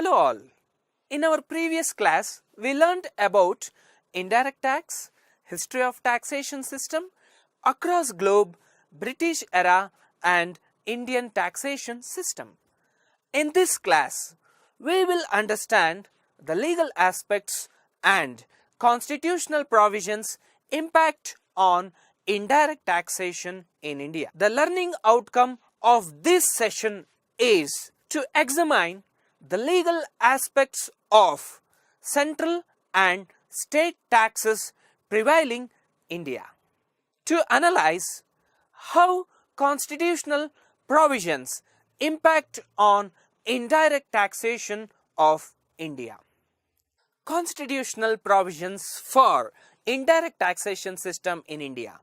Hello all. In our previous class, we learned about indirect tax, history of taxation system across globe, British era and Indian taxation system. In this class, we will understand the legal aspects and constitutional provisions impact on indirect taxation in India. The learning outcome of this session is to examine the legal aspects of central and state taxes prevailing in India. To analyze how constitutional provisions impact on indirect taxation of India. Constitutional provisions for indirect taxation system in India.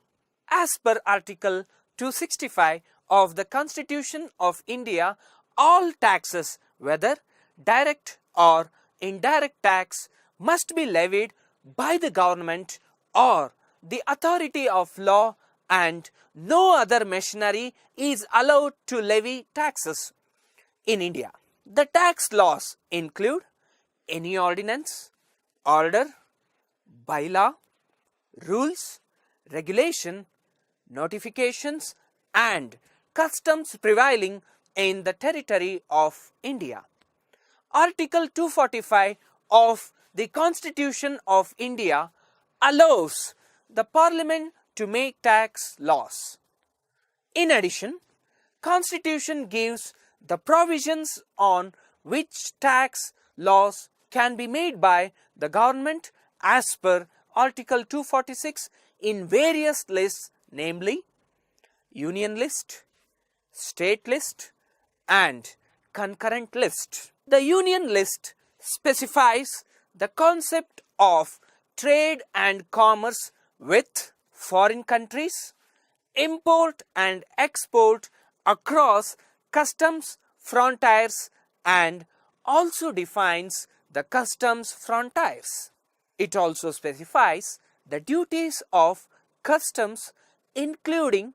As per Article 265 of the Constitution of India, all taxes, whether direct or indirect tax, must be levied by the government or the authority of law, and no other machinery is allowed to levy taxes in India. The tax laws include any ordinance, order, bylaw, rules, regulation, notifications and customs prevailing in the territory of India. Article 245 of the Constitution of India allows the Parliament to make tax laws. In addition, Constitution gives the provisions on which tax laws can be made by the government as per Article 246 in various lists, namely Union List, State List and Concurrent List. The Union List specifies the concept of trade and commerce with foreign countries, import and export across customs frontiers, and also defines the customs frontiers. It also specifies the duties of customs, including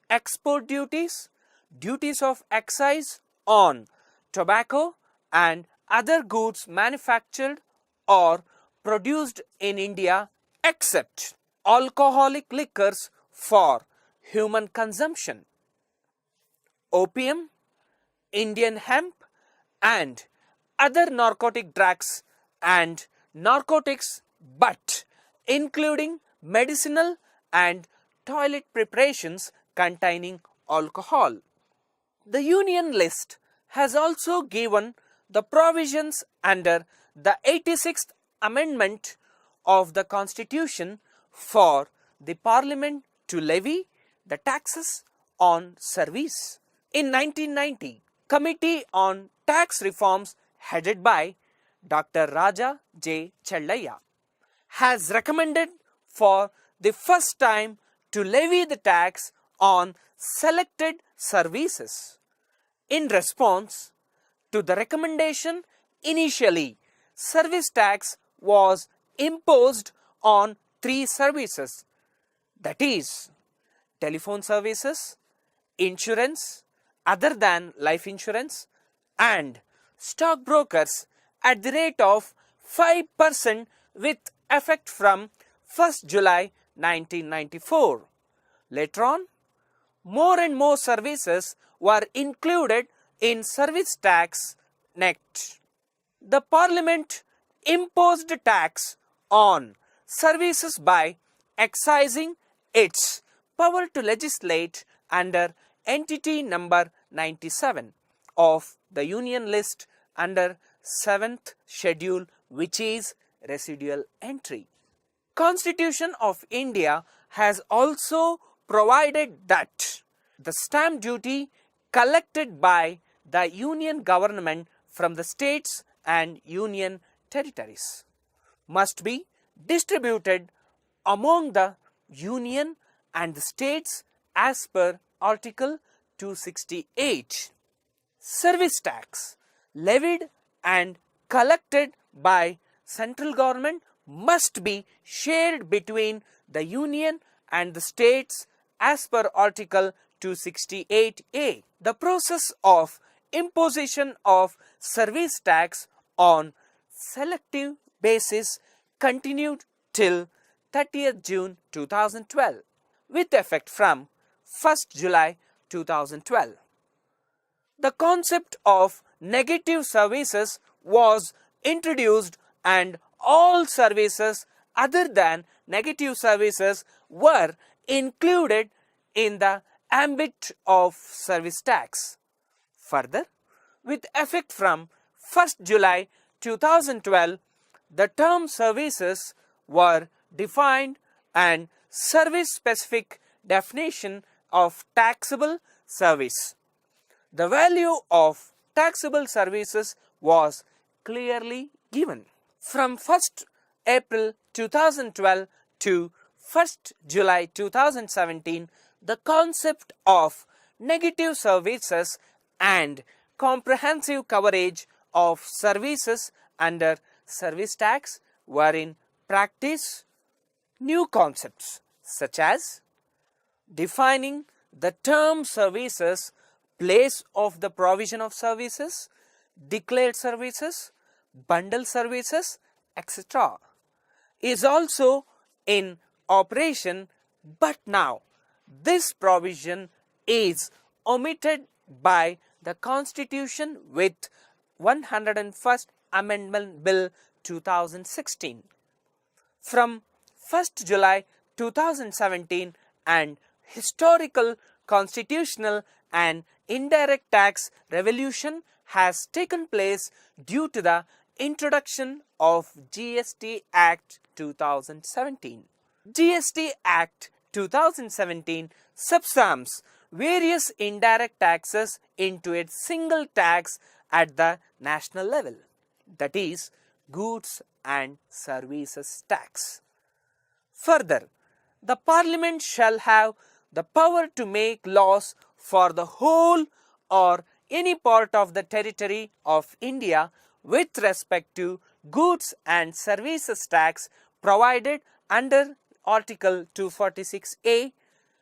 export duties, duties of excise on tobacco and other goods manufactured or produced in India, except alcoholic liquors for human consumption, opium, Indian hemp and other narcotic drugs and narcotics, but including medicinal and toilet preparations containing alcohol. The Union List has also given the provisions under the 86th Amendment of the Constitution for the Parliament to levy the taxes on service. In 1990, Committee on Tax Reforms headed by Dr. Raja J. Chellaiah has recommended for the first time to levy the tax on selected services. In response to the recommendation, initially service tax was imposed on 3 services, that is, telephone services, insurance other than life insurance and stockbrokers at the rate of 5% with effect from 1st July 1994. Later on, more and more services were included in service tax net. The Parliament imposed tax on services by excising its power to legislate under entity number 97 of the Union List under 7th schedule, which is residual entry. Constitution of India has also provided that the stamp duty collected by the Union government from the states and union territories must be distributed among the union and the states as per Article 268. Service tax levied and collected by central government must be shared between the union and the states as per Article 268A. The process of imposition of service tax on selective basis continued till 30th June 2012 with effect from 1st July 2012. The concept of negative services was introduced and all services other than negative services were included in the ambit of service tax. Further, with effect from 1st July 2012, the term services were defined and service-specific definition of taxable service. The value of taxable services was clearly given. From 1st April 2012 to 1st July 2017, the concept of negative services and comprehensive coverage of services under service tax were in practice. New concepts such as defining the term services, place of the provision of services, declared services, bundle services, etc. is also in operation, but now this provision is omitted by the Constitution with 101st Amendment Bill 2016. From 1st July 2017, an historical, constitutional and indirect tax revolution has taken place due to the introduction of GST Act 2017. GST Act 2017 subsumes various indirect taxes into a single tax at the national level, that is, goods and services tax. Further, the Parliament shall have the power to make laws for the whole or any part of the territory of India with respect to goods and services tax provided under Article 246A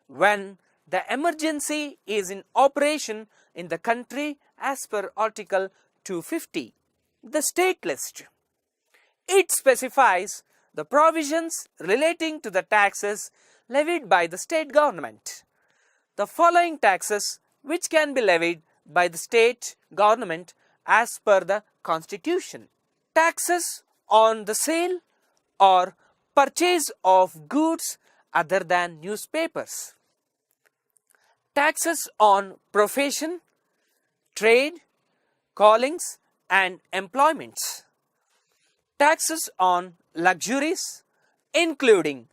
when the emergency is in operation in the country as per Article 250. The state list. It specifies the provisions relating to the taxes levied by the state government. The following taxes which can be levied by the state government as per the Constitution. Taxes on the sale or purchase of goods other than newspapers. Taxes on profession, trade, callings and employments. Taxes on luxuries, including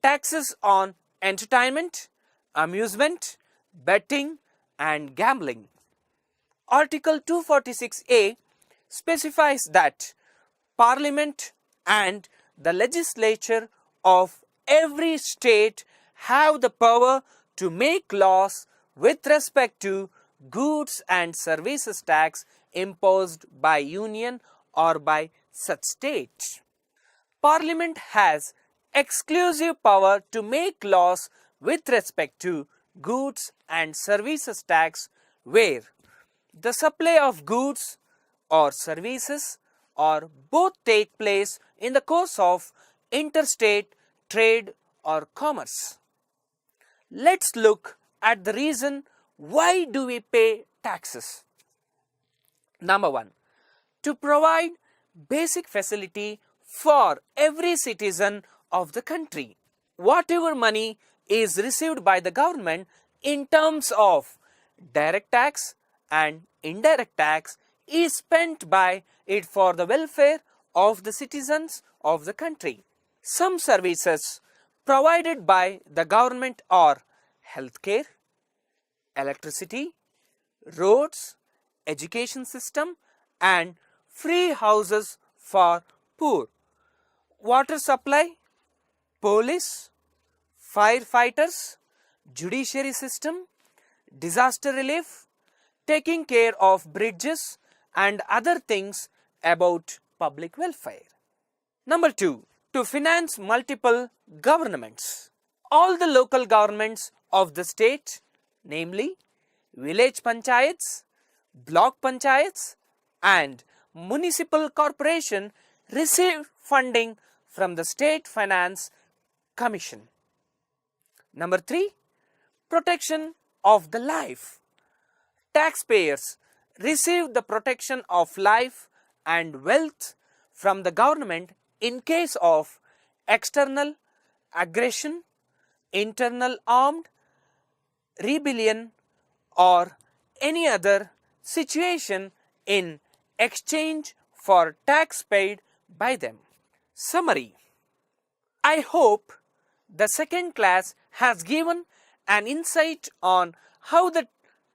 taxes on entertainment, amusement, betting and gambling. Article 246A specifies that Parliament and the legislature of every state have the power to make laws with respect to goods and services tax imposed by union or by such state. Parliament has exclusive power to make laws with respect to goods and services tax where the supply of goods or services or both take place in the course of interstate trade or commerce. Let's look at the reason why do we pay taxes. Number one, to provide basic facility for every citizen of the country. Whatever money is received by the government in terms of direct tax and indirect tax is spent by it for the welfare of the citizens of the country. Some services provided by the government are healthcare, electricity, roads, education system and free houses for poor, water supply, police, firefighters, judiciary system, disaster relief, taking care of bridges and other things about public welfare. Number two, to finance multiple governments. All the local governments of the state, namely village panchayats, block panchayats and municipal corporation receive funding from the State Finance Commission. Number 3, protection of the life. Taxpayers receive the protection of life and wealth from the government in case of external aggression, internal armed rebellion, or any other situation in exchange for tax paid by them. Summary. I hope the second class has given an insight on how the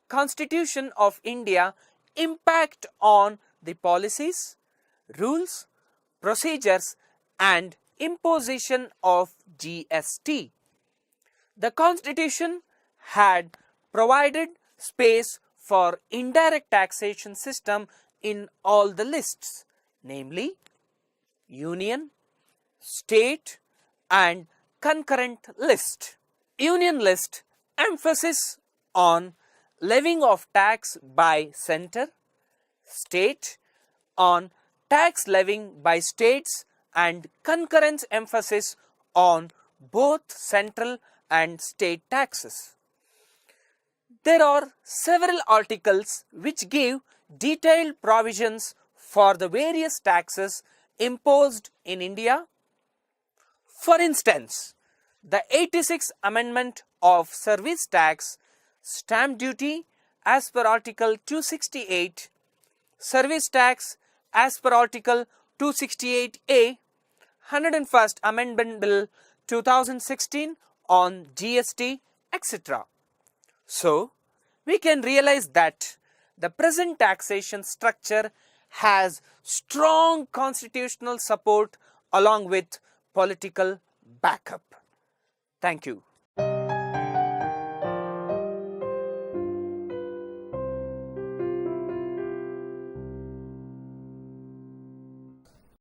Constitution of India impact on the policies, rules, procedures and imposition of GST. The Constitution had provided space for indirect taxation system in all the lists, namely union, state and concurrent list. Union list emphasis on levying of tax by center, state on tax levying by states and concurrent emphasis on both central and state taxes. There are several articles which give detailed provisions for the various taxes imposed in India. For instance, the 86th Amendment of Service Tax, Stamp Duty as per Article 268, Service Tax as per Article 268A, 101st Amendment Bill 2016 on GST, etc. So, we can realize that the present taxation structure has strong constitutional support along with political backup. Thank you.